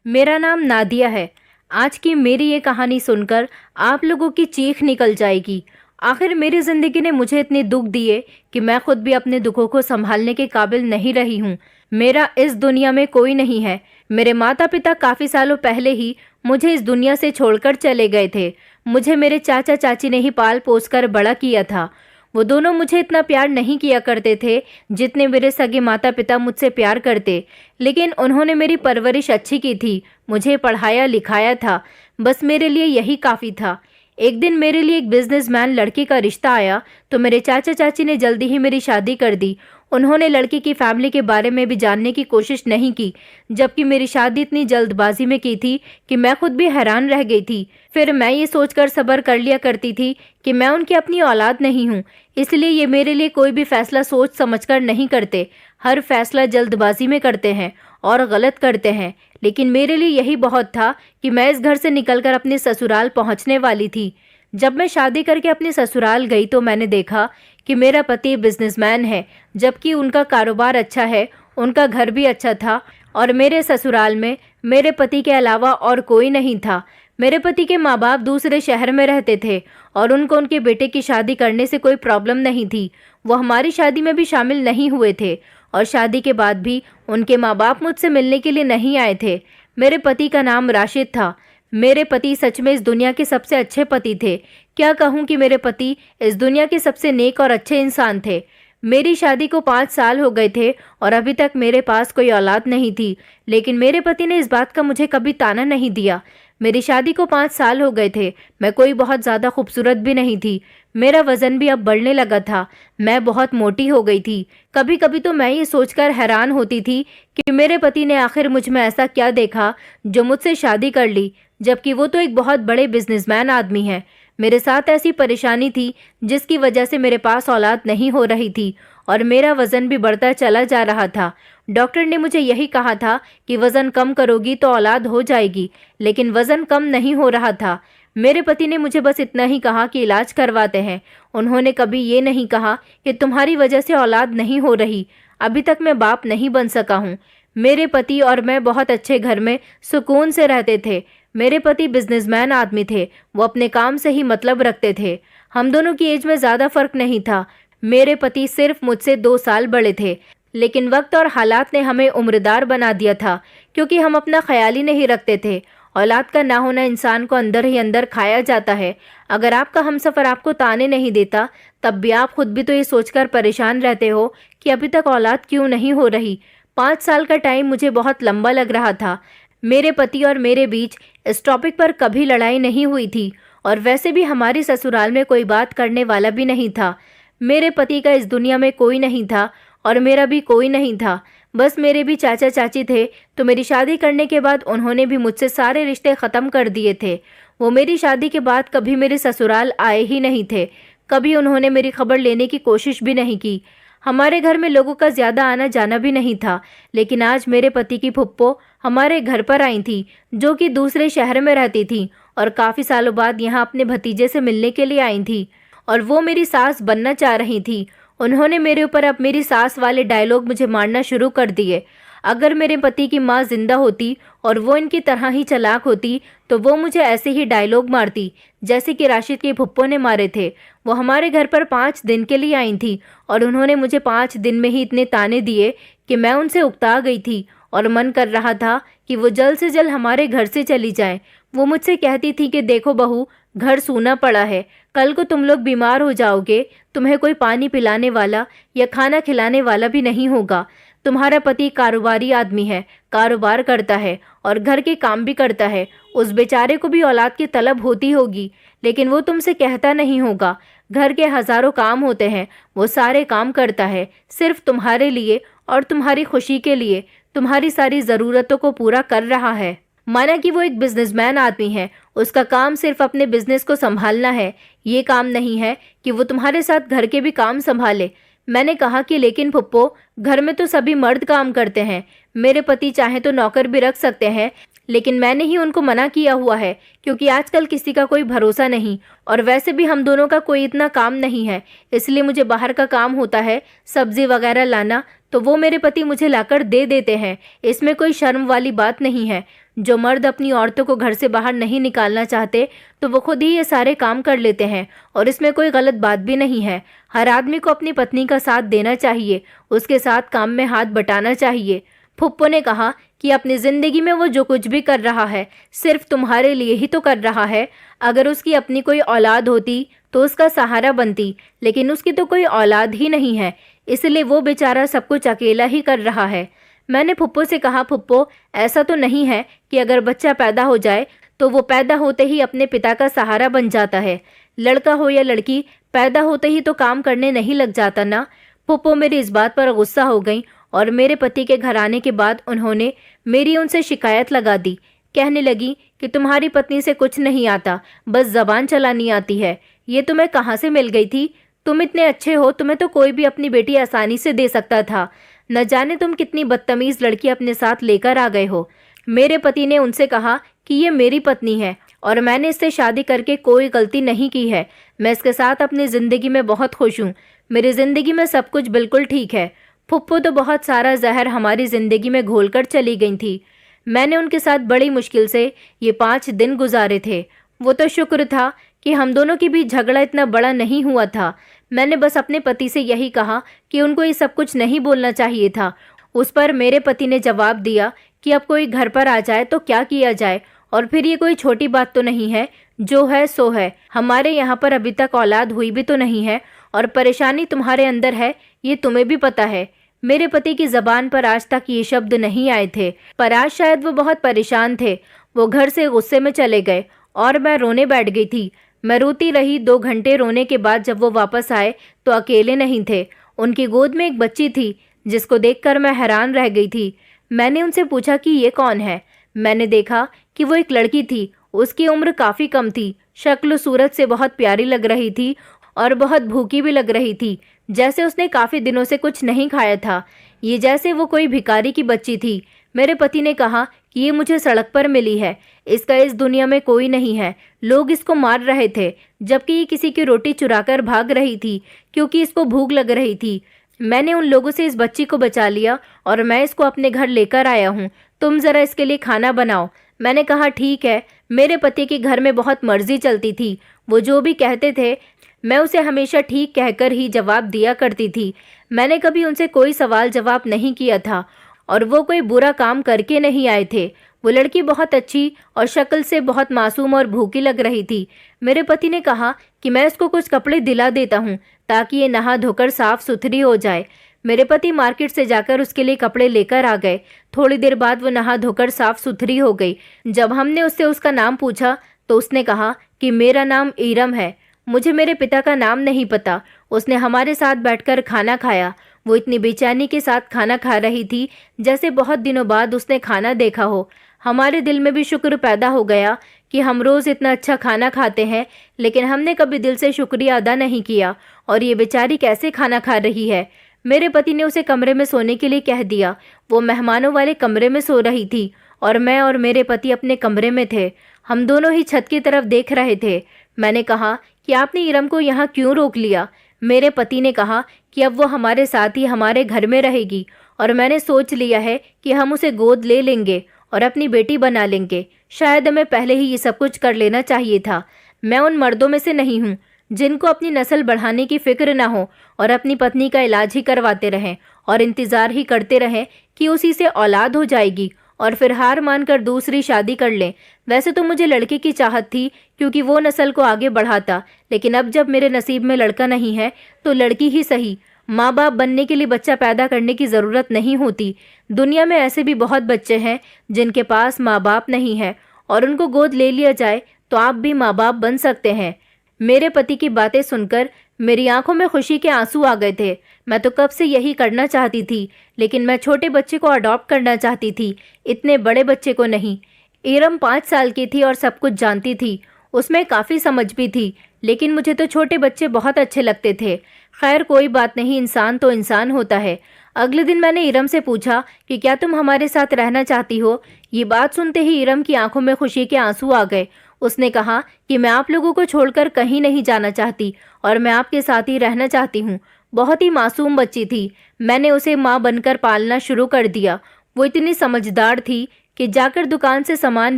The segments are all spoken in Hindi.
मेरा नाम नादिया है। आज की मेरी ये कहानी सुनकर आप लोगों की चीख निकल जाएगी। आखिर मेरी ज़िंदगी ने मुझे इतने दुख दिए कि मैं खुद भी अपने दुखों को संभालने के काबिल नहीं रही हूँ। मेरा इस दुनिया में कोई नहीं है। मेरे माता पिता काफ़ी सालों पहले ही मुझे इस दुनिया से छोड़कर चले गए थे। मुझे मेरे चाचा चाची ने ही पाल पोस कर बड़ा किया था। वो दोनों मुझे इतना प्यार नहीं किया करते थे जितने मेरे सगे माता पिता मुझसे प्यार करते, लेकिन उन्होंने मेरी परवरिश अच्छी की थी, मुझे पढ़ाया लिखाया था। बस मेरे लिए यही काफ़ी था। एक दिन मेरे लिए एक बिजनेसमैन लड़की का रिश्ता आया तो मेरे चाचा चाची ने जल्दी ही मेरी शादी कर दी। उन्होंने लड़की की फैमिली के बारे में भी जानने की कोशिश नहीं की, जबकि मेरी शादी इतनी जल्दबाजी में की थी कि मैं खुद भी हैरान रह गई थी। फिर मैं ये सोचकर सब्र कर लिया करती थी कि मैं उनकी अपनी औलाद नहीं हूँ, इसलिए ये मेरे लिए कोई भी फैसला सोच समझकर नहीं करते। हर फैसला जल्दबाजी में करते हैं और गलत करते हैं। लेकिन मेरे लिए यही बहुत था कि मैं इस घर से निकलकर अपने ससुराल पहुंचने वाली थी। जब मैं शादी करके अपने ससुराल गई तो मैंने देखा कि मेरा पति बिजनेसमैन है, जबकि उनका कारोबार अच्छा है, उनका घर भी अच्छा था और मेरे ससुराल में मेरे पति के अलावा और कोई नहीं था। मेरे पति के माँ बाप दूसरे शहर में रहते थे और उनको उनके बेटे की शादी करने से कोई प्रॉब्लम नहीं थी। वो हमारी शादी में भी शामिल नहीं हुए थे और शादी के बाद भी उनके माँ बाप मुझसे मिलने के लिए नहीं आए थे। मेरे पति का नाम राशिद था। मेरे पति सच में इस दुनिया के सबसे अच्छे पति थे। क्या कहूँ कि मेरे पति इस दुनिया के सबसे नेक और अच्छे इंसान थे। मेरी शादी को 5 साल हो गए थे और अभी तक मेरे पास कोई औलाद नहीं थी, लेकिन मेरे पति ने इस बात का मुझे कभी ताना नहीं दिया। मेरी शादी को 5 साल हो गए थे। मैं कोई बहुत ज़्यादा खूबसूरत भी नहीं थी। मेरा वज़न भी अब बढ़ने लगा था। मैं बहुत मोटी हो गई थी। कभी कभी तो मैं ये सोचकर हैरान होती थी कि मेरे पति ने आखिर मुझ में ऐसा क्या देखा जो मुझसे शादी कर ली, जबकि वो तो एक बहुत बड़े बिजनेसमैन आदमी है। मेरे साथ ऐसी परेशानी थी जिसकी वजह से मेरे पास औलाद नहीं हो रही थी और मेरा वज़न भी बढ़ता चला जा रहा था। डॉक्टर ने मुझे यही कहा था कि वज़न कम करोगी तो औलाद हो जाएगी, लेकिन वज़न कम नहीं हो रहा था। मेरे पति ने मुझे बस इतना ही कहा कि इलाज करवाते हैं। उन्होंने कभी ये नहीं कहा कि तुम्हारी वजह से औलाद नहीं हो रही। अभी तक मैं बाप नहीं बन सका हूँ। मेरे पति और मैं बहुत अच्छे घर में सुकून से रहते थे। मेरे पति बिजनेसमैन आदमी थे। वो अपने काम से ही मतलब रखते थे। हम दोनों की एज में ज़्यादा फर्क नहीं था। मेरे पति सिर्फ मुझसे 2 साल बड़े थे, लेकिन वक्त और हालात ने हमें उम्रदार बना दिया था, क्योंकि हम अपना ख्याल ही नहीं रखते थे। औलाद का ना होना इंसान को अंदर ही अंदर खाया जाता है। अगर आपका हमसफ़र आपको ताने नहीं देता, तब भी आप खुद भी तो ये सोचकर परेशान रहते हो कि अभी तक औलाद क्यों नहीं हो रही। 5 साल का टाइम मुझे बहुत लंबा लग रहा था। मेरे पति और मेरे बीच इस टॉपिक पर कभी लड़ाई नहीं हुई थी और वैसे भी हमारे ससुराल में कोई बात करने वाला भी नहीं था। मेरे पति का इस दुनिया में कोई नहीं था और मेरा भी कोई नहीं था। बस मेरे भी चाचा चाची थे। तो मेरी शादी करने के बाद उन्होंने भी मुझसे सारे रिश्ते ख़त्म कर दिए थे। वो मेरी शादी के बाद कभी मेरे ससुराल आए ही नहीं थे। कभी उन्होंने मेरी खबर लेने की कोशिश भी नहीं की। हमारे घर में लोगों का ज़्यादा आना जाना भी नहीं था, लेकिन आज मेरे पति की फुप्पो हमारे घर पर आई थी, जो कि दूसरे शहर में रहती थी और काफ़ी सालों बाद यहाँ अपने भतीजे से मिलने के लिए आई थी और वो मेरी सास बनना चाह रही थी। उन्होंने मेरे ऊपर अब मेरी सास वाले डायलॉग मुझे मारना शुरू कर दिए। अगर मेरे पति की माँ जिंदा होती और वो इनकी तरह ही चालाक होती तो वो मुझे ऐसे ही डायलॉग मारती जैसे कि राशिद के फुप्पो ने मारे थे। वो हमारे घर पर 5 दिन के लिए आई थी और उन्होंने मुझे 5 दिन में ही इतने ताने दिए कि मैं उनसे उकता गई थी और मन कर रहा था कि वो जल्द से जल्द हमारे घर से चली जाएं। वो मुझसे कहती थी कि देखो बहू, घर सूना पड़ा है, कल को तुम लोग बीमार हो जाओगे, तुम्हें कोई पानी पिलाने वाला या खाना खिलाने वाला भी नहीं होगा। तुम्हारा पति कारोबारी आदमी है, कारोबार करता है और घर के काम भी करता है। उस बेचारे को भी औलाद की तलब होती होगी, लेकिन वो तुमसे कहता नहीं होगा। घर के हज़ारों काम होते हैं, वो सारे काम करता है सिर्फ तुम्हारे लिए और तुम्हारी खुशी के लिए। तुम्हारी सारी ज़रूरतों को पूरा कर रहा है। माना कि वो एक बिजनेसमैन आदमी है, उसका काम सिर्फ अपने बिजनेस को संभालना है। ये काम नहीं है कि वो तुम्हारे साथ घर के भी काम संभाले। मैंने कहा कि लेकिन फुप्पो, घर में तो सभी मर्द काम करते हैं। मेरे पति चाहे तो नौकर भी रख सकते हैं, लेकिन मैंने ही उनको मना किया हुआ है, क्योंकि आजकल किसी का कोई भरोसा नहीं और वैसे भी हम दोनों का कोई इतना काम नहीं है। इसलिए मुझे बाहर का काम होता है, सब्जी वगैरह लाना, तो वो मेरे पति मुझे लाकर दे देते हैं। इसमें कोई शर्म वाली बात नहीं है। जो मर्द अपनी औरतों को घर से बाहर नहीं निकालना चाहते तो वो खुद ही ये सारे काम कर लेते हैं, और इसमें कोई गलत बात भी नहीं है। हर आदमी को अपनी पत्नी का साथ देना चाहिए, उसके साथ काम में हाथ बटाना चाहिए। फुप्पो ने कहा कि अपनी जिंदगी में वो जो कुछ भी कर रहा है सिर्फ तुम्हारे लिए ही तो कर रहा है। अगर उसकी अपनी कोई औलाद होती तो उसका सहारा बनती, लेकिन उसकी तो कोई औलाद ही नहीं है, इसलिए वो बेचारा सब कुछ अकेला ही कर रहा है। मैंने फुप्पो से कहा, फुप्पो ऐसा तो नहीं है कि अगर बच्चा पैदा हो जाए तो वो पैदा होते ही अपने पिता का सहारा बन जाता है। लड़का हो या लड़की, पैदा होते ही तो काम करने नहीं लग जाता ना। फुप्पो मेरी इस बात पर गुस्सा हो गई और मेरे पति के घर आने के बाद उन्होंने मेरी उनसे शिकायत लगा दी। कहने लगी कि तुम्हारी पत्नी से कुछ नहीं आता, बस जबान चलानी आती है। ये तुम्हें कहाँ से मिल गई थी? तुम इतने अच्छे हो, तुम्हें तो कोई भी अपनी बेटी आसानी से दे सकता था। न जाने तुम कितनी बदतमीज लड़की अपने साथ लेकर आ गए हो। मेरे पति ने उनसे कहा कि ये मेरी पत्नी है और मैंने इससे शादी करके कोई गलती नहीं की है। मैं इसके साथ अपनी ज़िंदगी में बहुत खुश हूँ। मेरी ज़िंदगी में सब कुछ बिल्कुल ठीक है। फुप्पो तो बहुत सारा जहर हमारी ज़िंदगी में घोलकर चली गई थी। मैंने उनके साथ बड़ी मुश्किल से ये 5 दिन गुजारे थे। वो तो शुक्र था कि हम दोनों के बीच झगड़ा इतना बड़ा नहीं हुआ था। मैंने बस अपने पति से यही कहा कि उनको ये सब कुछ नहीं बोलना चाहिए था। उस पर मेरे पति ने जवाब दिया कि अब कोई घर पर आ जाए तो क्या किया जाए, और फिर ये कोई छोटी बात तो नहीं है, जो है सो है। हमारे यहाँ पर अभी तक औलाद हुई भी तो नहीं है, और परेशानी तुम्हारे अंदर है, ये तुम्हें भी पता है। मेरे पति की जबान पर आज तक ये शब्द नहीं आए थे, पर आज शायद वो बहुत परेशान थे। वो घर से गुस्से में चले गए और मैं रोने बैठ गई थी। मैं रोती रही। 2 घंटे रोने के बाद जब वो वापस आए तो अकेले नहीं थे। उनकी गोद में एक बच्ची थी जिसको देखकर मैं हैरान रह गई थी। मैंने उनसे पूछा कि ये कौन है। मैंने देखा कि वो एक लड़की थी। उसकी उम्र काफ़ी कम थी, शक्ल सूरत से बहुत प्यारी लग रही थी और बहुत भूखी भी लग रही थी, जैसे उसने काफ़ी दिनों से कुछ नहीं खाया था। ये जैसे वो कोई भिखारी की बच्ची थी। मेरे पति ने कहा कि ये मुझे सड़क पर मिली है, इसका इस दुनिया में कोई नहीं है। लोग इसको मार रहे थे, जबकि ये किसी की रोटी चुराकर भाग रही थी क्योंकि इसको भूख लग रही थी। मैंने उन लोगों से इस बच्ची को बचा लिया और मैं इसको अपने घर लेकर आया हूँ। तुम ज़रा इसके लिए खाना बनाओ। मैंने कहा ठीक है। मेरे पति के घर में बहुत मर्जी चलती थी। वो जो भी कहते थे मैं उसे हमेशा ठीक कहकर ही जवाब दिया करती थी। मैंने कभी उनसे कोई सवाल जवाब नहीं किया था और वो कोई बुरा काम करके नहीं आए थे। वो लड़की बहुत अच्छी और शक्ल से बहुत मासूम और भूखी लग रही थी। मेरे पति ने कहा कि मैं इसको कुछ कपड़े दिला देता हूँ ताकि ये नहा धोकर साफ सुथरी हो जाए। मेरे पति मार्केट से जाकर उसके लिए कपड़े लेकर आ गए। थोड़ी देर बाद वो नहा धोकर साफ सुथरी हो गई। जब हमने उससे उसका नाम पूछा तो उसने कहा कि मेरा नाम ईरम है। मुझे मेरे पिता का नाम नहीं पता। उसने हमारे साथ बैठकर खाना खाया। वो इतनी बेचैनी के साथ खाना खा रही थी जैसे बहुत दिनों बाद उसने खाना देखा हो। हमारे दिल में भी शुक्र पैदा हो गया कि हम रोज़ इतना अच्छा खाना खाते हैं, लेकिन हमने कभी दिल से शुक्रिया अदा नहीं किया। और ये बेचारी कैसे खाना खा रही है। मेरे पति ने उसे कमरे में सोने के लिए कह दिया। वो मेहमानों वाले कमरे में सो रही थी और मैं और मेरे पति अपने कमरे में थे। हम दोनों ही छत की तरफ देख रहे थे। मैंने कहा कि आपने इरम को यहाँ क्यों रोक लिया? मेरे पति ने कहा कि अब वो हमारे साथ ही हमारे घर में रहेगी और मैंने सोच लिया है कि हम उसे गोद ले लेंगे और अपनी बेटी बना लेंगे। शायद हमें पहले ही ये सब कुछ कर लेना चाहिए था। मैं उन मर्दों में से नहीं हूँ जिनको अपनी नस्ल बढ़ाने की फिक्र ना हो और अपनी पत्नी का इलाज ही करवाते रहें और इंतज़ार ही करते रहें कि उसी से औलाद हो जाएगी और फिर हार मानकर दूसरी शादी कर लें। वैसे तो मुझे लड़के की चाहत थी क्योंकि वो नस्ल को आगे बढ़ाता, लेकिन अब जब मेरे नसीब में लड़का नहीं है तो लड़की ही सही। माँ बाप बनने के लिए बच्चा पैदा करने की ज़रूरत नहीं होती। दुनिया में ऐसे भी बहुत बच्चे हैं जिनके पास माँ बाप नहीं है और उनको गोद ले लिया जाए तो आप भी माँ बाप बन सकते हैं। मेरे पति की बातें सुनकर मेरी आंखों में खुशी के आंसू आ गए थे। मैं तो कब से यही करना चाहती थी, लेकिन मैं छोटे बच्चे को अडॉप्ट करना चाहती थी, इतने बड़े बच्चे को नहीं। इरम 5 साल की थी और सब कुछ जानती थी। उसमें काफ़ी समझ भी थी, लेकिन मुझे तो छोटे बच्चे बहुत अच्छे लगते थे। खैर कोई बात नहीं, इंसान तो इंसान होता है। अगले दिन मैंने इरम से पूछा कि क्या तुम हमारे साथ रहना चाहती हो? ये बात सुनते ही इरम की आंखों में खुशी के आंसू आ गए। उसने कहा कि मैं आप लोगों को छोड़कर कहीं नहीं जाना चाहती और मैं आपके साथ ही रहना चाहती हूँ। बहुत ही मासूम बच्ची थी। मैंने उसे माँ बनकर पालना शुरू कर दिया। वो इतनी समझदार थी कि जाकर दुकान से सामान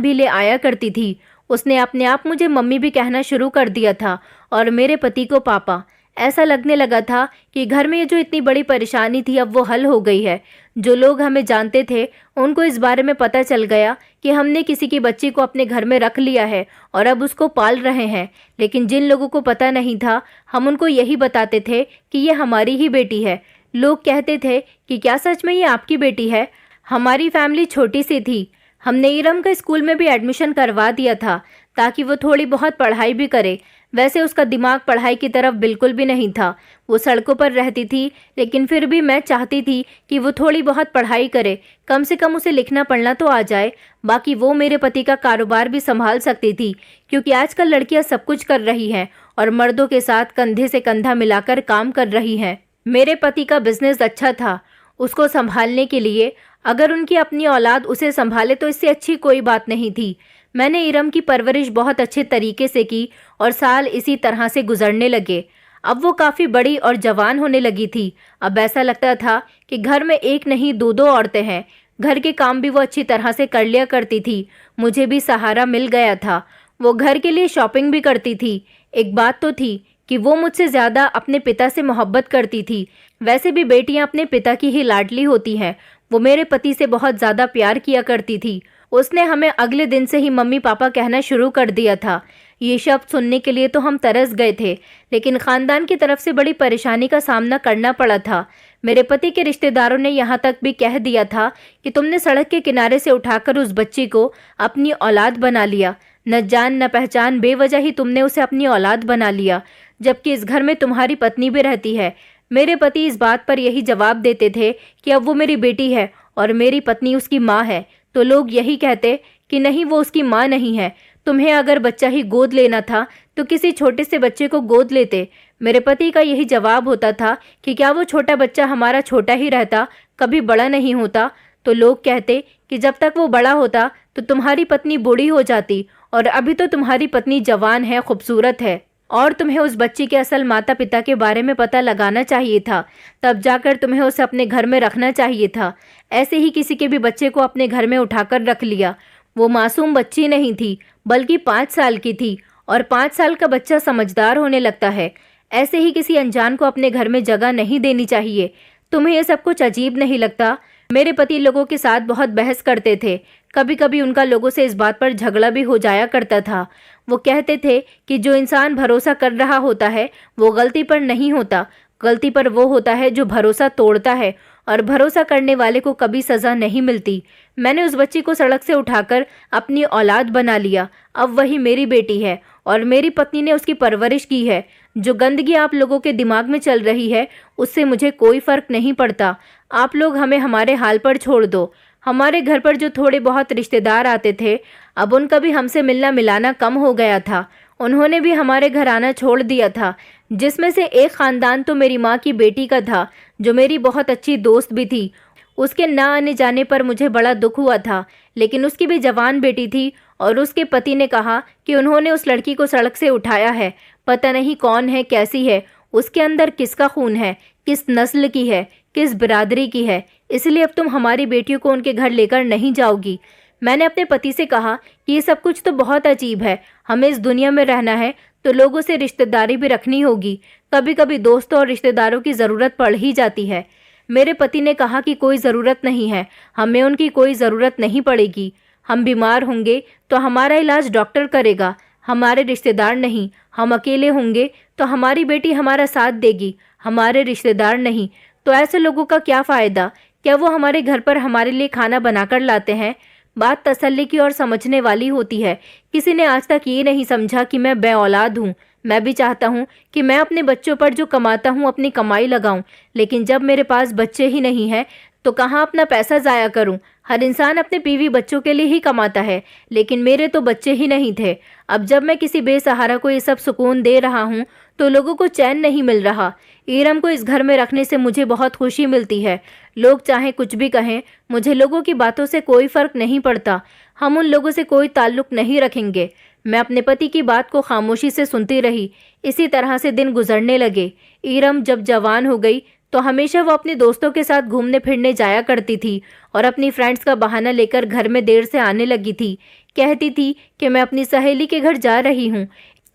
भी ले आया करती थी। उसने अपने आप मुझे मम्मी भी कहना शुरू कर दिया था और मेरे पति को पापा। ऐसा लगने लगा था कि घर में ये जो इतनी बड़ी परेशानी थी अब वो हल हो गई है। जो लोग हमें जानते थे उनको इस बारे में पता चल गया कि हमने किसी की बच्ची को अपने घर में रख लिया है और अब उसको पाल रहे हैं। लेकिन जिन लोगों को पता नहीं था हम उनको यही बताते थे कि ये हमारी ही बेटी है। लोग कहते थे कि क्या सच में ये आपकी बेटी है? हमारी फैमिली छोटी सी थी। हमने इरम का स्कूल में भी एडमिशन करवा दिया था ताकि वो थोड़ी बहुत पढ़ाई भी करे। वैसे उसका दिमाग पढ़ाई की तरफ बिल्कुल भी नहीं था। वो सड़कों पर रहती थी, लेकिन फिर भी मैं चाहती थी कि वो थोड़ी बहुत पढ़ाई करे, कम से कम उसे लिखना पढ़ना तो आ जाए। बाकी वो मेरे पति का कारोबार भी संभाल सकती थी, क्योंकि आजकल लड़कियां सब कुछ कर रही हैं और मर्दों के साथ कंधे से कंधा मिलाकर काम कर रही हैं। मेरे पति का बिजनेस अच्छा था। उसको संभालने के लिए अगर उनकी अपनी औलाद उसे संभाले तो इससे अच्छी कोई बात नहीं थी। मैंने इरम की परवरिश बहुत अच्छे तरीके से की और साल इसी तरह से गुजरने लगे। अब वो काफ़ी बड़ी और जवान होने लगी थी। अब ऐसा लगता था कि घर में एक नहीं दो दो औरतें हैं। घर के काम भी वो अच्छी तरह से कर लिया करती थी। मुझे भी सहारा मिल गया था। वो घर के लिए शॉपिंग भी करती थी। एक बात तो थी कि वो मुझसे ज़्यादा अपने पिता से मोहब्बत करती थी। वैसे भी बेटियां अपने पिता की ही लाडली होती हैं। वो मेरे पति से बहुत ज़्यादा प्यार किया करती थी। उसने हमें अगले दिन से ही मम्मी पापा कहना शुरू कर दिया था। ये शब्द सुनने के लिए तो हम तरस गए थे, लेकिन ख़ानदान की तरफ से बड़ी परेशानी का सामना करना पड़ा था। मेरे पति के रिश्तेदारों ने यहाँ तक भी कह दिया था कि तुमने सड़क के किनारे से उठाकर उस बच्ची को अपनी औलाद बना लिया। न जान न पहचान बेवजह ही तुमने उसे अपनी औलाद बना लिया, जबकि इस घर में तुम्हारी पत्नी भी रहती है। मेरे पति इस बात पर यही जवाब देते थे कि अब वो मेरी बेटी है और मेरी पत्नी उसकी माँ है। तो लोग यही कहते कि नहीं, वो उसकी माँ नहीं है। तुम्हें अगर बच्चा ही गोद लेना था तो किसी छोटे से बच्चे को गोद लेते। मेरे पति का यही जवाब होता था कि क्या वो छोटा बच्चा हमारा छोटा ही रहता, कभी बड़ा नहीं होता। तो लोग कहते कि जब तक वो बड़ा होता तो तुम्हारी पत्नी बूढ़ी हो जाती और अभी तो तुम्हारी पत्नी जवान है, खूबसूरत है, और तुम्हें उस बच्ची के असल माता पिता के बारे में पता लगाना चाहिए था। तब जाकर तुम्हें उसे अपने घर में रखना चाहिए था। ऐसे ही किसी के भी बच्चे को अपने घर में उठाकर रख लिया। वो मासूम बच्ची नहीं थी, बल्कि 5 साल की थी, और 5 साल का बच्चा समझदार होने लगता है। ऐसे ही किसी अनजान को अपने घर में जगह नहीं देनी चाहिए। तुम्हें ये सब कुछ अजीब नहीं लगता? मेरे पति लोगों के साथ बहुत बहस करते थे। कभी कभी उनका लोगों से इस बात पर झगड़ा भी हो जाया करता था। वो कहते थे कि जो इंसान भरोसा कर रहा होता है वो गलती पर नहीं होता, गलती पर वो होता है जो भरोसा तोड़ता है, और भरोसा करने वाले को कभी सज़ा नहीं मिलती। मैंने उस बच्ची को सड़क से उठाकर अपनी औलाद बना लिया। अब वही मेरी बेटी है और मेरी पत्नी ने उसकी परवरिश की है। जो गंदगी आप लोगों के दिमाग में चल रही है उससे मुझे कोई फ़र्क नहीं पड़ता। आप लोग हमें हमारे हाल पर छोड़ दो। हमारे घर पर जो थोड़े बहुत रिश्तेदार आते थे, अब उनका भी हमसे मिलना मिलाना कम हो गया था। उन्होंने भी हमारे घर आना छोड़ दिया था, जिसमें से एक ख़ानदान तो मेरी माँ की बेटी का था, जो मेरी बहुत अच्छी दोस्त भी थी। उसके ना आने जाने पर मुझे बड़ा दुख हुआ था, लेकिन उसकी भी जवान बेटी थी और उसके पति ने कहा कि उन्होंने उस लड़की को सड़क से उठाया है। पता नहीं कौन है, कैसी है, उसके अंदर किसका खून है, किस नस्ल की है, किस बिरादरी की है, इसलिए अब तुम हमारी बेटियों को उनके घर लेकर नहीं जाओगी। मैंने अपने पति से कहा कि ये सब कुछ तो बहुत अजीब है। हमें इस दुनिया में रहना है तो लोगों से रिश्तेदारी भी रखनी होगी। कभी कभी दोस्तों और रिश्तेदारों की ज़रूरत पड़ ही जाती है। मेरे पति ने कहा कि कोई ज़रूरत नहीं है, हमें उनकी कोई ज़रूरत नहीं पड़ेगी। हम बीमार होंगे तो हमारा इलाज डॉक्टर करेगा, हमारे रिश्तेदार नहीं। हम अकेले होंगे तो हमारी बेटी हमारा साथ देगी, हमारे रिश्तेदार नहीं। तो ऐसे लोगों का क्या फ़ायदा? क्या वो हमारे घर पर हमारे लिए खाना बनाकर लाते हैं? बात तसल्ली की और समझने वाली होती है। किसी ने आज तक ये नहीं समझा कि मैं बे औलाद हूँ। मैं भी चाहता हूँ कि मैं अपने बच्चों पर जो कमाता हूँ अपनी कमाई लगाऊँ, लेकिन जब मेरे पास बच्चे ही नहीं हैं तो कहाँ अपना पैसा ज़ाया करूँ? हर इंसान अपने बीवी बच्चों के लिए ही कमाता है, लेकिन मेरे तो बच्चे ही नहीं थे। अब जब मैं किसी बेसहारा को ये सब सुकून दे रहा हूँ तो लोगों को चैन नहीं मिल रहा। इरम को इस घर में रखने से मुझे बहुत खुशी मिलती है। लोग चाहे कुछ भी कहें, मुझे लोगों की बातों से कोई फ़र्क नहीं पड़ता। हम उन लोगों से कोई ताल्लुक़ नहीं रखेंगे। मैं अपने पति की बात को खामोशी से सुनती रही। इसी तरह से दिन गुजरने लगे। इरम जब जवान हो गई तो हमेशा वो अपने दोस्तों के साथ घूमने फिरने जाया करती थी और अपनी फ्रेंड्स का बहाना लेकर घर में देर से आने लगी थी। कहती थी कि मैं अपनी सहेली के घर जा रही हूँ।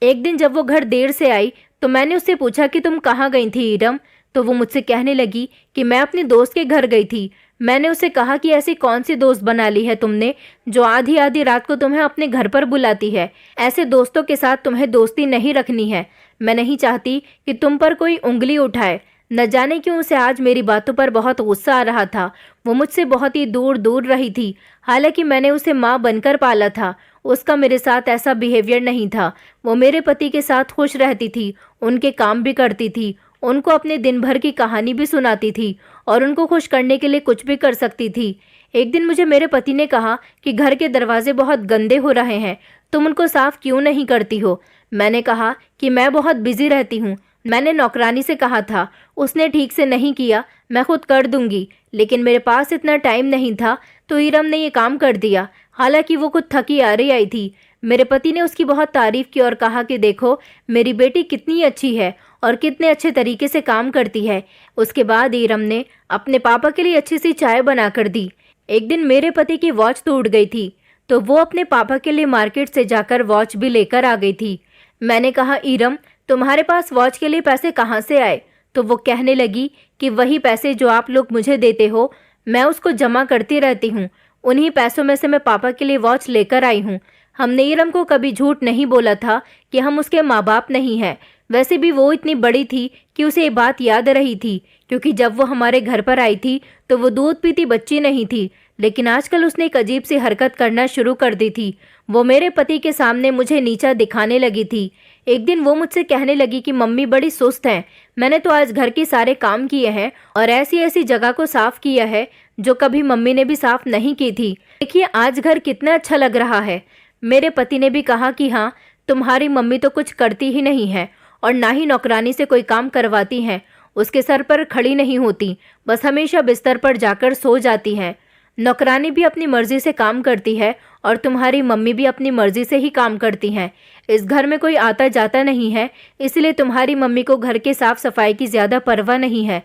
एक दिन जब वो घर देर से आई तो मैंने उससे पूछा कि तुम कहाँ गई थी इरम? तो वो मुझसे कहने लगी कि मैं अपने दोस्त के घर गई थी। मैंने उससे कहा कि ऐसी कौन सी दोस्त बना ली है तुमने जो आधी आधी रात को तुम्हें अपने घर पर बुलाती है? ऐसे दोस्तों के साथ तुम्हें दोस्ती नहीं रखनी है। मैं नहीं चाहती कि तुम पर कोई उंगली उठाए। न जाने क्यों उसे आज मेरी बातों पर बहुत गुस्सा आ रहा था। वो मुझसे बहुत ही दूर दूर रही थी। हालांकि मैंने उसे माँ बनकर पाला था। उसका मेरे साथ ऐसा बिहेवियर नहीं था। वो मेरे पति के साथ खुश रहती थी, उनके काम भी करती थी, उनको अपने दिन भर की कहानी भी सुनाती थी और उनको खुश करने के लिए कुछ भी कर सकती थी। एक दिन मुझे मेरे पति ने कहा कि घर के दरवाजे बहुत गंदे हो रहे हैं, तुम उनको साफ क्यों नहीं करती हो? मैंने कहा कि मैं बहुत बिजी रहती हूँ। मैंने नौकरानी से कहा था, उसने ठीक से नहीं किया, मैं खुद कर दूंगी, लेकिन मेरे पास इतना टाइम नहीं था तो इरम ने ये काम कर दिया। हालांकि वो खुद थकी आ रही आई थी। मेरे पति ने उसकी बहुत तारीफ की और कहा कि देखो मेरी बेटी कितनी अच्छी है और कितने अच्छे तरीके से काम करती है। उसके बाद इरम ने अपने पापा के लिए अच्छी सी चाय बना कर दी। एक दिन मेरे पति की वॉच टूट गई थी तो वो अपने पापा के लिए मार्केट से जाकर वॉच भी लेकर आ गई थी। मैंने कहा, इरम तुम्हारे पास वॉच के लिए पैसे कहाँ से आए? तो वो कहने लगी कि वही पैसे जो आप लोग मुझे देते हो, मैं उसको जमा करती रहती हूँ। उन्हीं पैसों में से मैं पापा के लिए वॉच लेकर आई हूँ। हमने इरम को कभी झूठ नहीं बोला था कि हम उसके माँ बाप नहीं हैं। वैसे भी वो इतनी बड़ी थी कि उसे ये बात याद रही थी, क्योंकि जब वो हमारे घर पर आई थी तो वो दूध पीती बच्ची नहीं थी, लेकिन आजकल उसने एक अजीब सी हरकत करना शुरू कर दी थी। वो मेरे पति के सामने मुझे नीचा दिखाने लगी थी। एक दिन वो मुझसे कहने लगी कि मम्मी बड़ी सुस्त हैं। मैंने तो आज घर के सारे काम किए हैं और ऐसी ऐसी जगह को साफ किया है जो कभी मम्मी ने भी साफ नहीं की थी। देखिए आज घर कितना अच्छा लग रहा है। मेरे पति ने भी कहा कि हाँ, तुम्हारी मम्मी तो कुछ करती ही नहीं है और ना ही नौकरानी से कोई काम करवाती हैं। उसके सर पर खड़ी नहीं होती, बस हमेशा बिस्तर पर जाकर सो जाती हैं। नौकरानी भी अपनी मर्जी से काम करती है और तुम्हारी मम्मी भी अपनी मर्जी से ही काम करती हैं। इस घर में कोई आता जाता नहीं है, इसलिए तुम्हारी मम्मी को घर के साफ सफाई की ज़्यादा परवाह नहीं है।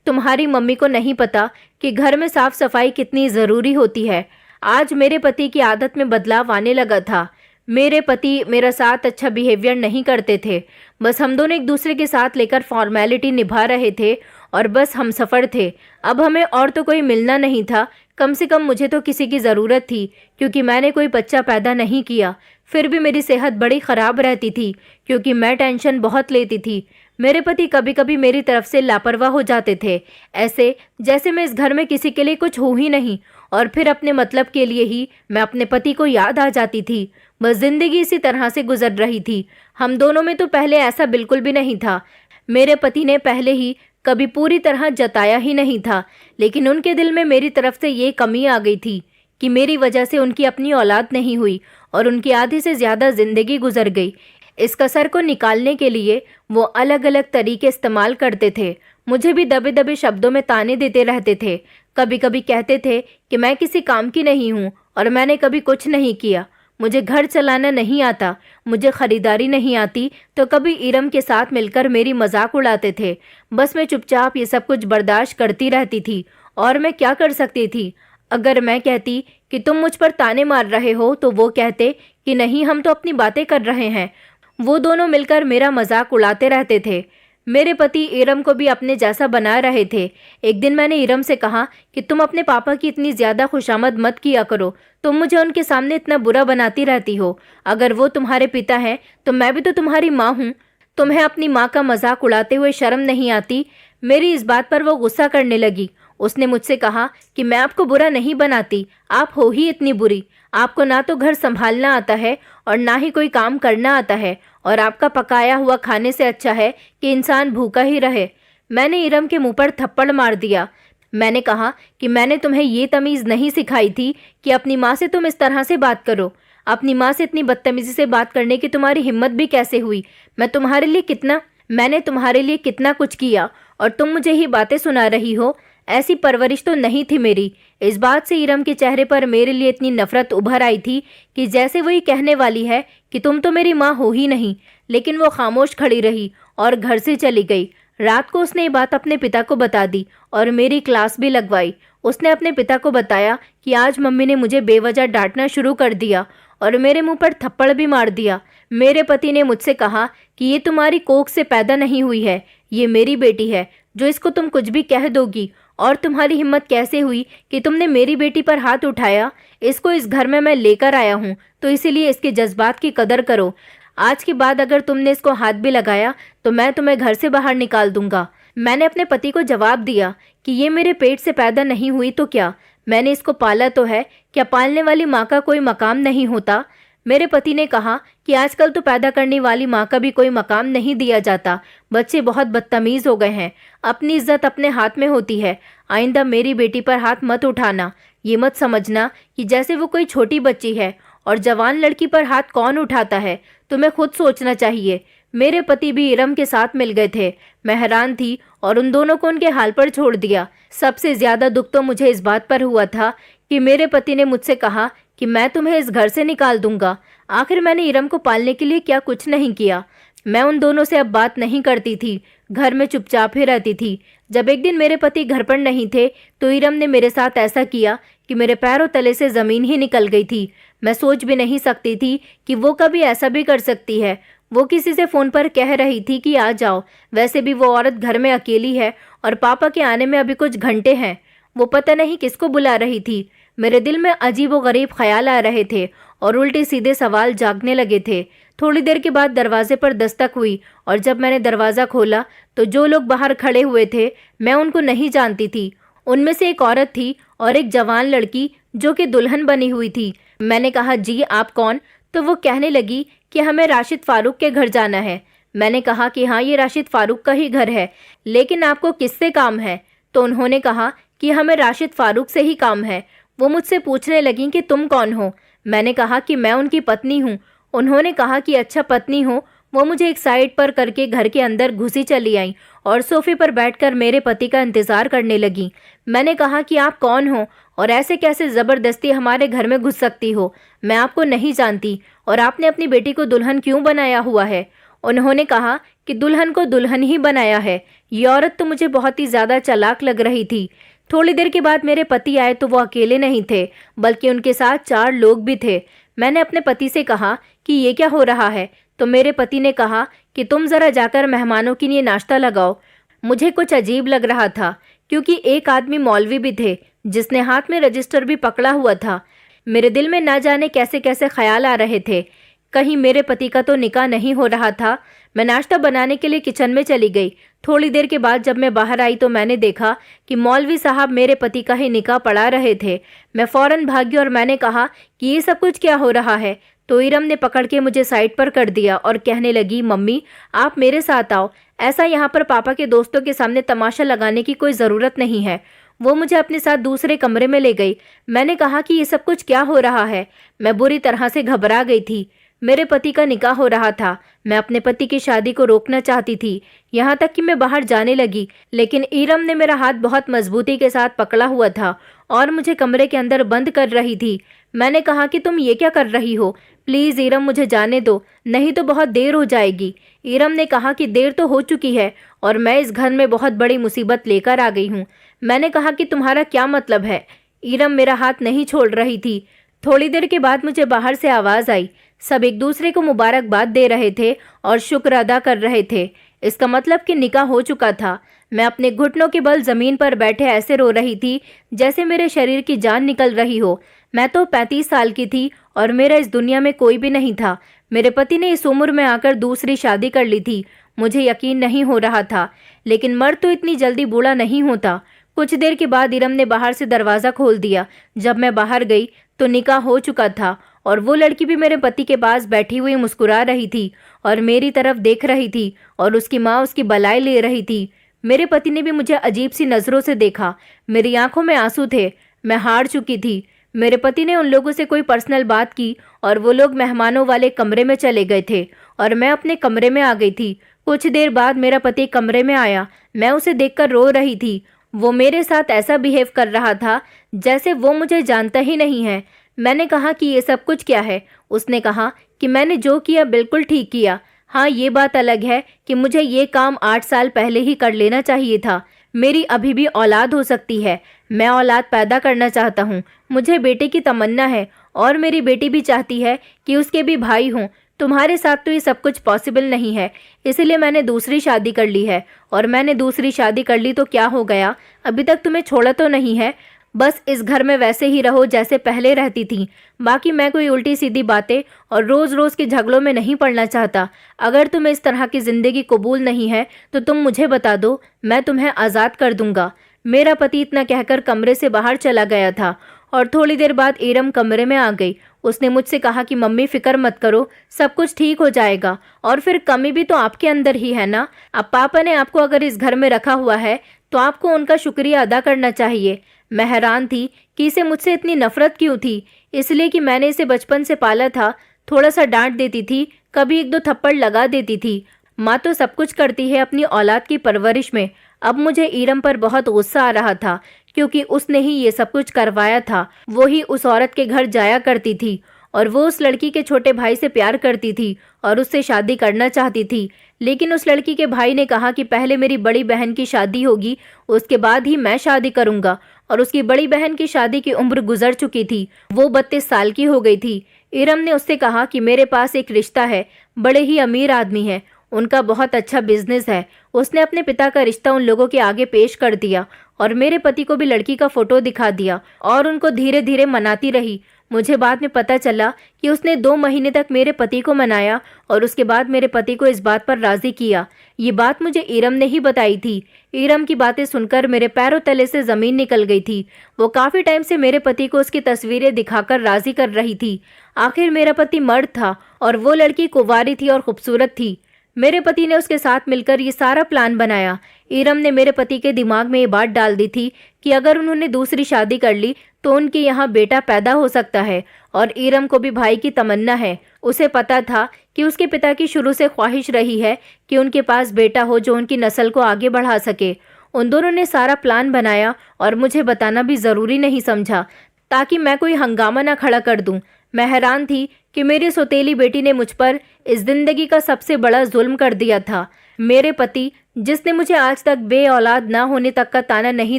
तुम्हारी मम्मी को नहीं पता कि घर में साफ सफाई कितनी ज़रूरी होती है। आज मेरे पति की आदत में बदलाव आने लगा था। मेरे पति मेरा साथ अच्छा बिहेवियर नहीं करते थे। बस हम दोनों एक दूसरे के साथ लेकर फॉर्मेलिटी निभा रहे थे और बस हम सफ़र थे। अब हमें और तो कोई मिलना नहीं था। कम से कम मुझे तो किसी की ज़रूरत थी, क्योंकि मैंने कोई बच्चा पैदा नहीं किया। फिर भी मेरी सेहत बड़ी ख़राब रहती थी क्योंकि मैं टेंशन बहुत लेती थी। मेरे पति कभी कभी मेरी तरफ से लापरवाह हो जाते थे, ऐसे जैसे मैं इस घर में किसी के लिए कुछ हूँ ही नहीं। और फिर अपने मतलब के लिए ही मैं अपने पति को याद आ जाती थी। बस जिंदगी इसी तरह से गुजर रही थी। हम दोनों में तो पहले ऐसा बिल्कुल भी नहीं था। मेरे पति ने पहले ही कभी पूरी तरह जताया ही नहीं था, लेकिन उनके दिल में मेरी तरफ से ये कमी आ गई थी कि मेरी वजह से उनकी अपनी औलाद नहीं हुई और उनकी आधी से ज़्यादा ज़िंदगी गुजर गई। इस कसर को निकालने के लिए वो अलग अलग तरीके इस्तेमाल करते थे। मुझे भी दबे दबे शब्दों में ताने देते रहते थे। कभी कभी कहते थे कि मैं किसी काम की नहीं हूँ और मैंने कभी कुछ नहीं किया। मुझे घर चलाना नहीं आता, मुझे खरीदारी नहीं आती, तो कभी इरम के साथ मिलकर मेरी मजाक उड़ाते थे। बस मैं चुपचाप ये सब कुछ बर्दाश्त करती रहती थी और मैं क्या कर सकती थी। अगर मैं कहती कि तुम मुझ पर ताने मार रहे हो तो वो कहते कि नहीं, हम तो अपनी बातें कर रहे हैं। वो दोनों मिलकर मेरा मजाक उड़ाते रहते थे। मेरे पति इरम को भी अपने जैसा बना रहे थे। एक दिन मैंने इरम से कहा कि तुम अपने पापा की इतनी ज़्यादा खुशामद मत किया करो, तुम मुझे उनके सामने इतना बुरा बनाती रहती हो। अगर वो तुम्हारे पिता हैं तो मैं भी तो तुम्हारी माँ हूँ। तुम्हें अपनी माँ का मजाक उड़ाते हुए शर्म नहीं आती? मेरी इस बात पर वो गुस्सा करने लगी। उसने मुझसे कहा कि मैं आपको बुरा नहीं बनाती, आप हो ही इतनी बुरी। आपको ना तो घर संभालना आता है और ना ही कोई काम करना आता है, और आपका पकाया हुआ खाने से अच्छा है कि इंसान भूखा ही रहे। मैंने इरम के मुंह पर थप्पड़ मार दिया। मैंने कहा कि मैंने तुम्हें ये तमीज़ नहीं सिखाई थी कि अपनी माँ से तुम इस तरह से बात करो। अपनी माँ से इतनी बदतमीजी से बात करने की तुम्हारी हिम्मत भी कैसे हुई? मैंने तुम्हारे लिए कितना कुछ किया और तुम मुझे ही बातें सुना रही हो। ऐसी परवरिश तो नहीं थी मेरी। इस बात से इरम के चेहरे पर मेरे लिए इतनी नफरत उभर आई थी कि जैसे वही कहने वाली है कि तुम तो मेरी माँ हो ही नहीं। लेकिन वो खामोश खड़ी रही और घर से चली गई। रात को उसने ये बात अपने पिता को बता दी और मेरी क्लास भी लगवाई। उसने अपने पिता को बताया कि आज मम्मी ने मुझे बेवजह डांटना शुरू कर दिया और मेरे मुंह पर थप्पड़ भी मार दिया। मेरे पति ने मुझसे कहा कि ये तुम्हारी कोख से पैदा नहीं हुई है, ये मेरी बेटी है जो इसको तुम कुछ भी कह दोगी। और तुम्हारी हिम्मत कैसे हुई कि तुमने मेरी बेटी पर हाथ उठाया? इसको इस घर में मैं लेकर आया हूँ, तो इसीलिए इसके जज्बात की कदर करो। आज के बाद अगर तुमने इसको हाथ भी लगाया तो मैं तुम्हें घर से बाहर निकाल दूंगा। मैंने अपने पति को जवाब दिया कि ये मेरे पेट से पैदा नहीं हुई तो क्या, मैंने इसको पाला तो है, क्या पालने वाली माँ का कोई मकाम नहीं होता? मेरे पति ने कहा कि आजकल तो पैदा करने वाली माँ का भी कोई मकाम नहीं दिया जाता। बच्चे बहुत बदतमीज हो गए हैं, अपनी इज्जत अपने हाथ में होती है। आइंदा मेरी बेटी पर हाथ मत उठाना। ये मत समझना कि जैसे वो कोई छोटी बच्ची है। और जवान लड़की पर हाथ कौन उठाता है, तुम्हें खुद सोचना चाहिए। मेरे पति भी इरम के साथ मिल गए थे। मैं हैरान थी और उन दोनों को उनके हाल पर छोड़ दिया। सबसे ज्यादा दुख तो मुझे इस बात पर हुआ था कि मेरे पति ने मुझसे कहा कि मैं तुम्हें इस घर से निकाल दूंगा। आखिर मैंने इरम को पालने के लिए क्या कुछ नहीं किया। मैं उन दोनों से अब बात नहीं करती थी, घर में चुपचाप ही रहती थी। जब एक दिन मेरे पति घर पर नहीं थे तो इरम ने मेरे साथ ऐसा किया कि मेरे पैरों तले से जमीन ही निकल गई थी। मैं सोच भी नहीं सकती थी कि वो कभी ऐसा भी कर सकती है। वो किसी से फोन पर कह रही थी कि आ जाओ, वैसे भी वो औरत घर में अकेली है और पापा के आने में अभी कुछ घंटे हैं। वो पता नहीं किसको बुला रही थी। मेरे दिल में अजीब व गरीब ख्याल आ रहे थे और उल्टे सीधे सवाल जागने लगे थे। थोड़ी देर के बाद दरवाजे पर दस्तक हुई और जब मैंने दरवाज़ा खोला तो जो लोग बाहर खड़े हुए थे मैं उनको नहीं जानती थी। उनमें से एक औरत थी और एक जवान लड़की जो कि दुल्हन बनी हुई थी। मैंने कहा, जी आप कौन? तो वो कहने लगी कि हमें राशिद फारूक के घर जाना है। मैंने कहा कि हाँ, ये राशिद फारूक का ही घर है, लेकिन आपको किससे काम है? तो उन्होंने कहा कि हमें राशिद फारूक से ही काम है। वो मुझसे पूछने लगी कि तुम कौन हो? मैंने कहा कि मैं उनकी पत्नी हूँ। उन्होंने कहा कि अच्छा पत्नी हो। वो मुझे एक साइड पर करके घर के अंदर घुसी चली आई और सोफे पर बैठकर मेरे पति का इंतजार करने लगी। मैंने कहा कि आप कौन हो और ऐसे कैसे ज़बरदस्ती हमारे घर में घुस सकती हो? मैं आपको नहीं जानती और आपने अपनी बेटी को दुल्हन क्यों बनाया हुआ है? उन्होंने कहा कि दुल्हन को दुल्हन ही बनाया है। ये औरत तो मुझे बहुत ही ज़्यादा चालाक लग रही थी। थोड़ी देर के बाद मेरे पति आए तो वो अकेले नहीं थे, बल्कि उनके साथ 4 लोग भी थे। मैंने अपने पति से कहा कि ये क्या हो रहा है? तो मेरे पति ने कहा कि तुम ज़रा जाकर मेहमानों के लिए नाश्ता लगाओ। मुझे कुछ अजीब लग रहा था क्योंकि एक आदमी मौलवी भी थे जिसने हाथ में रजिस्टर भी पकड़ा हुआ था। मेरे दिल में ना जाने कैसे कैसे ख्याल आ रहे थे। कहीं मेरे पति का तो निकाह नहीं हो रहा था। मैं नाश्ता बनाने के लिए किचन में चली गई। थोड़ी देर के बाद जब मैं बाहर आई तो मैंने देखा कि मौलवी साहब मेरे पति का ही निकाह पढ़ा रहे थे। मैं फौरन भागी और मैंने कहा कि ये सब कुछ क्या हो रहा है? तो इरम ने पकड़ के मुझे साइड पर कर दिया और कहने लगी, मम्मी आप मेरे साथ आओ। ऐसा यहाँ पर पापा के दोस्तों के सामने तमाशा लगाने की कोई ज़रूरत नहीं है। वो मुझे अपने साथ दूसरे कमरे में ले गई। मैंने कहा कि ये सब कुछ क्या हो रहा है? मैं बुरी तरह से घबरा गई थी। मेरे पति का निकाह हो रहा था। मैं अपने पति की शादी को रोकना चाहती थी, यहाँ तक कि मैं बाहर जाने लगी, लेकिन इरम ने मेरा हाथ बहुत मजबूती के साथ पकड़ा हुआ था और मुझे कमरे के अंदर बंद कर रही थी। मैंने कहा कि तुम ये क्या कर रही हो? प्लीज़ इरम मुझे जाने दो, नहीं तो बहुत देर हो जाएगी। इरम ने कहा कि देर तो हो चुकी है और मैं इस घर में बहुत बड़ी मुसीबत लेकर आ गई हूँ। मैंने कहा कि तुम्हारा क्या मतलब है? इरम मेरा हाथ नहीं छोड़ रही थी। थोड़ी देर के बाद मुझे बाहर से आवाज़ आई। सब एक दूसरे को मुबारकबाद दे रहे थे और शुक्र अदा कर रहे थे। इसका मतलब कि निकाह हो चुका था। मैं अपने घुटनों के बल ज़मीन पर बैठे ऐसे रो रही थी जैसे मेरे शरीर की जान निकल रही हो। मैं तो 35 साल की थी और मेरा इस दुनिया में कोई भी नहीं था। मेरे पति ने इस उम्र में आकर दूसरी शादी कर ली थी। मुझे यकीन नहीं हो रहा था, लेकिन मर्द तो इतनी जल्दी बूढ़ा नहीं होता। कुछ देर के बाद इरम ने बाहर से दरवाज़ा खोल दिया। जब मैं बाहर गई तो निकाह हो चुका था और वो लड़की भी मेरे पति के पास बैठी हुई मुस्कुरा रही थी और मेरी तरफ देख रही थी और उसकी माँ उसकी बलाई ले रही थी। मेरे पति ने भी मुझे अजीब सी नज़रों से देखा। मेरी आंखों में आंसू थे। मैं हार चुकी थी। मेरे पति ने उन लोगों से कोई पर्सनल बात की और वो लोग मेहमानों वाले कमरे में चले गए थे और मैं अपने कमरे में आ गई थी। कुछ देर बाद मेरा पति कमरे में आया। मैं उसे देखकर रो रही थी। वो मेरे साथ ऐसा बिहेव कर रहा था जैसे वो मुझे जानता ही नहीं है। मैंने कहा कि ये सब कुछ क्या है? उसने कहा कि मैंने जो किया बिल्कुल ठीक किया। हाँ, ये बात अलग है कि मुझे ये काम 8 साल पहले ही कर लेना चाहिए था। मेरी अभी भी औलाद हो सकती है। मैं औलाद पैदा करना चाहता हूँ। मुझे बेटे की तमन्ना है और मेरी बेटी भी चाहती है कि उसके भी भाई हों। तुम्हारे साथ तो ये सब कुछ पॉसिबल नहीं है, इसलिए मैंने दूसरी शादी कर ली है। और मैंने दूसरी शादी कर ली तो क्या हो गया? अभी तक तुम्हें छोड़ा तो नहीं है। बस इस घर में वैसे ही रहो जैसे पहले रहती थी। बाकी मैं कोई उल्टी सीधी बातें और रोज़ रोज़ के झगड़ों में नहीं पड़ना चाहता। अगर तुम्हें इस तरह की ज़िंदगी कबूल नहीं है तो तुम मुझे बता दो, मैं तुम्हें आज़ाद कर दूंगा। मेरा पति इतना कहकर कमरे से बाहर चला गया था और थोड़ी देर बाद ईरम कमरे में आ गई। उसने मुझसे कहा कि मम्मी फिक्र मत करो, सब कुछ ठीक हो जाएगा। और फिर कमी भी तो आपके अंदर ही है ना। अब पापा ने आपको अगर इस घर में रखा हुआ है तो आपको उनका शुक्रिया अदा करना चाहिए। मैं हैरान थी कि इसे मुझसे इतनी नफरत क्यों थी। इसलिए कि मैंने इसे बचपन से पाला था। थोड़ा सा डांट देती थी, कभी एक दो थप्पड़ लगा देती थी। माँ तो सब कुछ करती है अपनी औलाद की परवरिश में। अब मुझे ईरम पर बहुत गुस्सा आ रहा था क्योंकि उसने ही ये सब कुछ करवाया था। वो ही उस औरत के घर जाया करती थी और वो उस लड़की के छोटे भाई से प्यार करती थी और उससे शादी करना चाहती थी। लेकिन उस लड़की के भाई ने कहा कि पहले मेरी बड़ी बहन की शादी होगी, उसके बाद ही मैं शादी करूंगा। और उसकी बड़ी बहन की शादी की उम्र गुजर चुकी थी, वो 32 साल की हो गई थी। ईरम ने उससे कहा कि मेरे पास एक रिश्ता है, बड़े ही अमीर आदमी है, उनका बहुत अच्छा बिजनेस है। उसने अपने पिता का रिश्ता उन लोगों के आगे पेश कर दिया और मेरे पति को भी लड़की का फोटो दिखा दिया और उनको धीरे धीरे मनाती रही। मुझे बाद में पता चला कि उसने 2 महीने तक मेरे पति को मनाया और उसके बाद मेरे पति को इस बात पर राजी किया। ये बात मुझे ईरम ने ही बताई थी। ईरम की बातें सुनकर मेरे पैरों तले से जमीन निकल गई थी। वो काफी टाइम से मेरे पति को उसकी तस्वीरें दिखाकर राजी कर रही थी। आखिर मेरा पति मर्द था और वो लड़की कुंवारी थी और खूबसूरत थी। मेरे पति ने उसके साथ मिलकर ये सारा प्लान बनाया। ईरम ने मेरे पति के दिमाग में ये बात डाल दी थी कि अगर उन्होंने दूसरी शादी कर ली तो उनके यहाँ बेटा पैदा हो सकता है। और ईरम को भी भाई की तमन्ना है। उसे पता था कि उसके पिता की शुरू से ख्वाहिश रही है कि उनके पास बेटा हो जो उनकी नस्ल को आगे बढ़ा सके। उन दोनों ने सारा प्लान बनाया और मुझे बताना भी ज़रूरी नहीं समझा ताकि मैं कोई हंगामा ना खड़ा कर दूं। मैं हैरान थी कि मेरी सौतेली बेटी ने मुझ पर इस जिंदगी का सबसे बड़ा जुल्म कर दिया था। मेरे पति, जिसने मुझे आज तक बे औलाद ना होने तक का ताना नहीं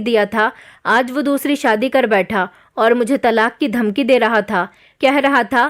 दिया था, आज वो दूसरी शादी कर बैठा और मुझे तलाक की धमकी दे रहा था। कह रहा था,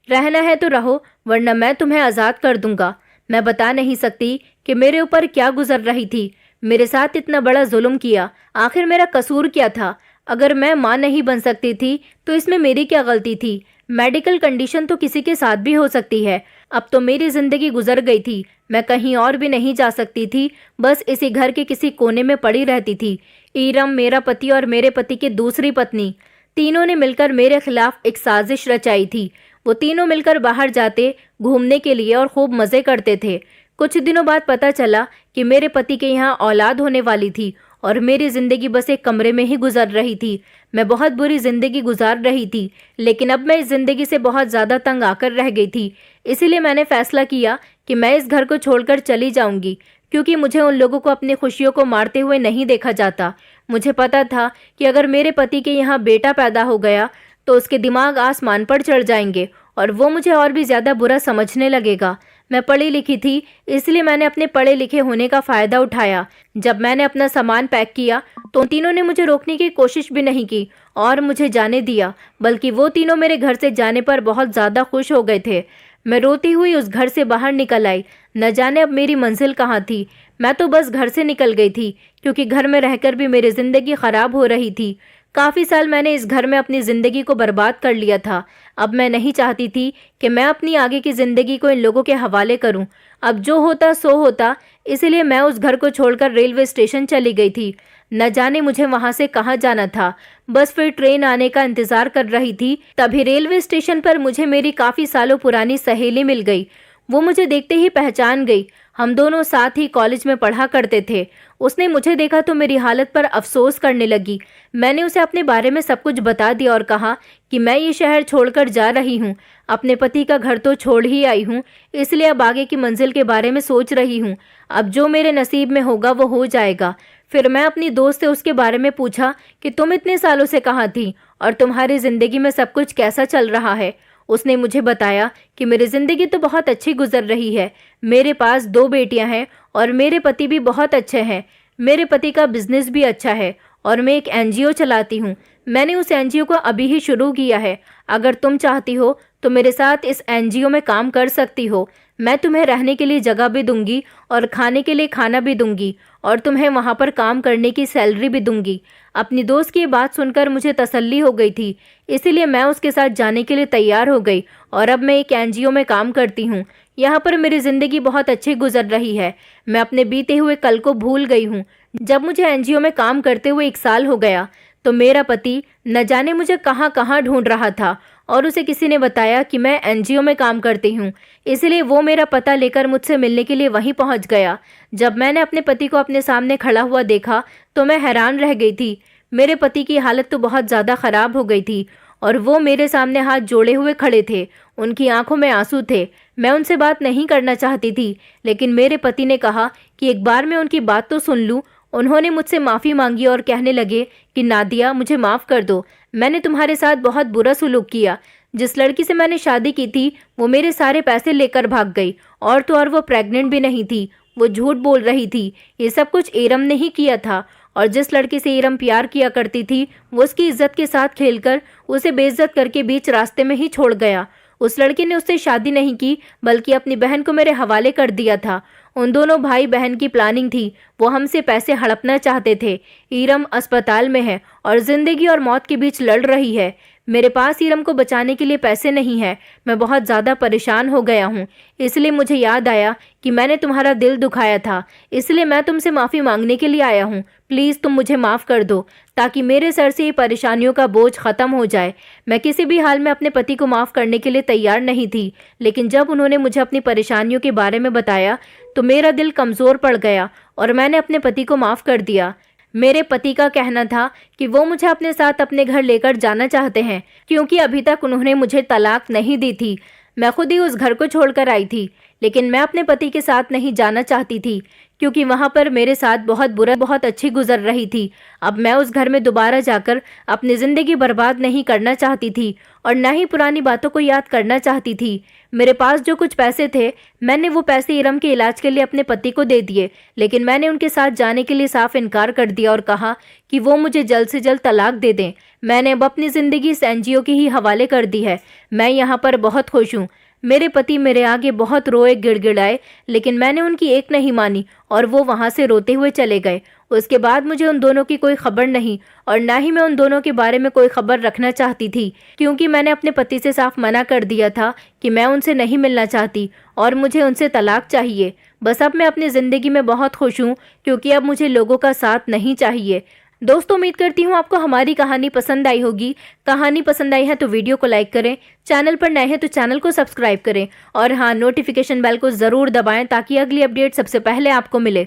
रहना है तो रहो वरना मैं तुम्हें आज़ाद कर दूंगा। मैं बता नहीं सकती कि मेरे ऊपर क्या गुजर रही थी। मेरे साथ इतना बड़ा जुल्म किया, आखिर मेरा कसूर क्या था? अगर मैं माँ नहीं बन सकती थी तो इसमें मेरी क्या गलती थी? मेडिकल कंडीशन तो किसी के साथ भी हो सकती है। अब तो मेरी जिंदगी गुजर गई थी। मैं कहीं और भी नहीं जा सकती थी, बस इसी घर के किसी कोने में पड़ी रहती थी। ईरम, मेरा पति और मेरे पति की दूसरी पत्नी, तीनों ने मिलकर मेरे खिलाफ एक साजिश रचाई थी। वो तीनों मिलकर बाहर जाते घूमने के लिए और खूब मज़े करते थे। कुछ दिनों बाद पता चला कि मेरे पति के यहाँ औलाद होने वाली थी और मेरी ज़िंदगी बस एक कमरे में ही गुजर रही थी। मैं बहुत बुरी ज़िंदगी गुजार रही थी, लेकिन अब मैं इस ज़िंदगी से बहुत ज़्यादा तंग आकर रह गई थी। इसीलिए मैंने फ़ैसला किया कि मैं इस घर को छोड़कर चली जाऊंगी, क्योंकि मुझे उन लोगों को अपनी खुशियों को मारते हुए नहीं देखा जाता। मुझे पता था कि अगर मेरे पति के यहाँ बेटा पैदा हो गया तो उसके दिमाग आसमान पर चढ़ जाएंगे और वो मुझे और भी ज़्यादा बुरा समझने लगेगा। मैं पढ़ी लिखी थी, इसलिए मैंने अपने पढ़े लिखे होने का फ़ायदा उठाया। जब मैंने अपना सामान पैक किया तो तीनों ने मुझे रोकने की कोशिश भी नहीं की और मुझे जाने दिया, बल्कि वो तीनों मेरे घर से जाने पर बहुत ज़्यादा खुश हो गए थे। मैं रोती हुई उस घर से बाहर निकल आई। न जाने अब मेरी मंजिल कहाँ थी। मैं तो बस घर से निकल गई थी, क्योंकि घर में रहकर भी मेरी ज़िंदगी ख़राब हो रही थी। काफ़ी साल मैंने इस घर में अपनी ज़िंदगी को बर्बाद कर लिया था। अब मैं नहीं चाहती थी कि मैं अपनी आगे की ज़िंदगी को इन लोगों के हवाले करूं। अब जो होता सो होता, इसलिए मैं उस घर को छोड़कर रेलवे स्टेशन चली गई थी। न जाने मुझे वहां से कहाँ जाना था। बस फिर ट्रेन आने का इंतज़ार कर रही थी। तभी रेलवे स्टेशन पर मुझे मेरी काफ़ी सालों पुरानी सहेली मिल गई। वो मुझे देखते ही पहचान गई। हम दोनों साथ ही कॉलेज में पढ़ा करते थे। उसने मुझे देखा तो मेरी हालत पर अफसोस करने लगी। मैंने उसे अपने बारे में सब कुछ बता दिया और कहा कि मैं ये शहर छोड़कर जा रही हूँ। अपने पति का घर तो छोड़ ही आई हूँ, इसलिए अब आगे की मंजिल के बारे में सोच रही हूँ। अब जो मेरे नसीब में होगा वो हो जाएगा। फिर मैं अपनी दोस्त से उसके बारे में पूछा कि तुम इतने सालों से कहाँ थी और तुम्हारी ज़िंदगी में सब कुछ कैसा चल रहा है। उसने मुझे बताया कि मेरी ज़िंदगी तो बहुत अच्छी गुजर रही है। मेरे पास 2 बेटियां हैं और मेरे पति भी बहुत अच्छे हैं। मेरे पति का बिजनेस भी अच्छा है और मैं एक एनजीओ चलाती हूँ। मैंने उस एनजीओ को अभी ही शुरू किया है। अगर तुम चाहती हो तो मेरे साथ इस एनजीओ में काम कर सकती हो। मैं तुम्हें रहने के लिए जगह भी दूंगी और खाने के लिए खाना भी दूंगी और तुम्हें वहाँ पर काम करने की सैलरी भी दूंगी। अपनी दोस्त की बात सुनकर मुझे तसल्ली हो गई थी, इसीलिए मैं उसके साथ जाने के लिए तैयार हो गई और अब मैं एक एनजीओ में काम करती हूँ। यहाँ पर मेरी ज़िंदगी बहुत अच्छी गुजर रही है। मैं अपने बीते हुए कल को भूल गई हूँ। जब मुझे एनजीओ में काम करते हुए 1 साल हो गया तो मेरा पति न जाने मुझे कहाँ कहाँ ढूंढ रहा था और उसे किसी ने बताया कि मैं एनजीओ में काम करती हूँ, इसलिए वो मेरा पता लेकर मुझसे मिलने के लिए वहीं पहुँच गया। जब मैंने अपने पति को अपने सामने खड़ा हुआ देखा तो मैं हैरान रह गई थी। मेरे पति की हालत तो बहुत ज़्यादा ख़राब हो गई थी और वो मेरे सामने हाथ जोड़े हुए खड़े थे। उनकी आंखों में आंसू थे। मैं उनसे बात नहीं करना चाहती थी, लेकिन मेरे पति ने कहा कि एक बार मैं उनकी बात तो सुन लूँ। उन्होंने मुझसे माफ़ी मांगी और कहने लगे कि नादिया, मुझे माफ़ कर दो। मैंने तुम्हारे साथ बहुत बुरा सलूक किया। जिस लड़की से मैंने शादी की थी वो मेरे सारे पैसे लेकर भाग गई और तो और वो प्रेग्नेंट भी नहीं थी। वो झूठ बोल रही थी। ये सब कुछ एरम ने ही किया था और जिस लड़की से एरम प्यार किया करती थी वो उसकी इज्जत के साथ खेलकर उसे बेइज्जत करके बीच रास्ते में ही छोड़ गया। उस लड़की ने उससे शादी नहीं की बल्कि अपनी बहन को मेरे हवाले कर दिया था। उन दोनों भाई बहन की प्लानिंग थी। वो हमसे पैसे हड़पना चाहते थे। ईरम अस्पताल में है और जिंदगी और मौत के बीच लड़ रही है। मेरे पास ईरम को बचाने के लिए पैसे नहीं है। मैं बहुत ज़्यादा परेशान हो गया हूँ। इसलिए मुझे याद आया कि मैंने तुम्हारा दिल दुखाया था, इसलिए मैं तुमसे माफ़ी मांगने के लिए आया हूँ। प्लीज़ तुम मुझे माफ़ कर दो ताकि मेरे सर से ये परेशानियों का बोझ ख़त्म हो जाए। मैं किसी भी हाल में अपने पति को माफ़ करने के लिए तैयार नहीं थी, लेकिन जब उन्होंने मुझे अपनी परेशानियों के बारे में बताया तो मेरा दिल कमज़ोर पड़ गया और मैंने अपने पति को माफ़ कर दिया। मेरे पति का कहना था कि वो मुझे अपने साथ अपने घर लेकर जाना चाहते हैं, क्योंकि अभी तक उन्होंने मुझे तलाक नहीं दी थी। मैं खुद ही उस घर को छोड़कर आई थी, लेकिन मैं अपने पति के साथ नहीं जाना चाहती थी क्योंकि वहाँ पर मेरे साथ बहुत अच्छी गुजर रही थी। अब मैं उस घर में दोबारा जाकर अपनी ज़िंदगी बर्बाद नहीं करना चाहती थी और न ही पुरानी बातों को याद करना चाहती थी। मेरे पास जो कुछ पैसे थे मैंने वो पैसे इरम के इलाज के लिए अपने पति को दे दिए, लेकिन मैंने उनके साथ जाने के लिए साफ इनकार कर दिया और कहा कि वो मुझे जल्द से जल्द तलाक दे दें। मैंने अब अपनी ज़िंदगी इस एनजीओ के ही हवाले कर दी है। मैं यहाँ पर बहुत खुश हूँ। मेरे पति मेरे आगे बहुत रोए गिड़गिड़ाए, लेकिन मैंने उनकी एक नहीं मानी और वो वहाँ से रोते हुए चले गए। उसके बाद मुझे उन दोनों की कोई खबर नहीं और ना ही मैं उन दोनों के बारे में कोई खबर रखना चाहती थी, क्योंकि मैंने अपने पति से साफ मना कर दिया था कि मैं उनसे नहीं मिलना चाहती और मुझे उनसे तलाक चाहिए। बस अब मैं अपनी ज़िंदगी में बहुत खुश हूँ क्योंकि अब मुझे लोगों का साथ नहीं चाहिए। दोस्तों, उम्मीद करती हूँ आपको हमारी कहानी पसंद आई होगी। कहानी पसंद आई है तो वीडियो को लाइक करें, चैनल पर नए हैं तो चैनल को सब्सक्राइब करें और हाँ, नोटिफिकेशन बेल को ज़रूर दबाएं ताकि अगली अपडेट सबसे पहले आपको मिले।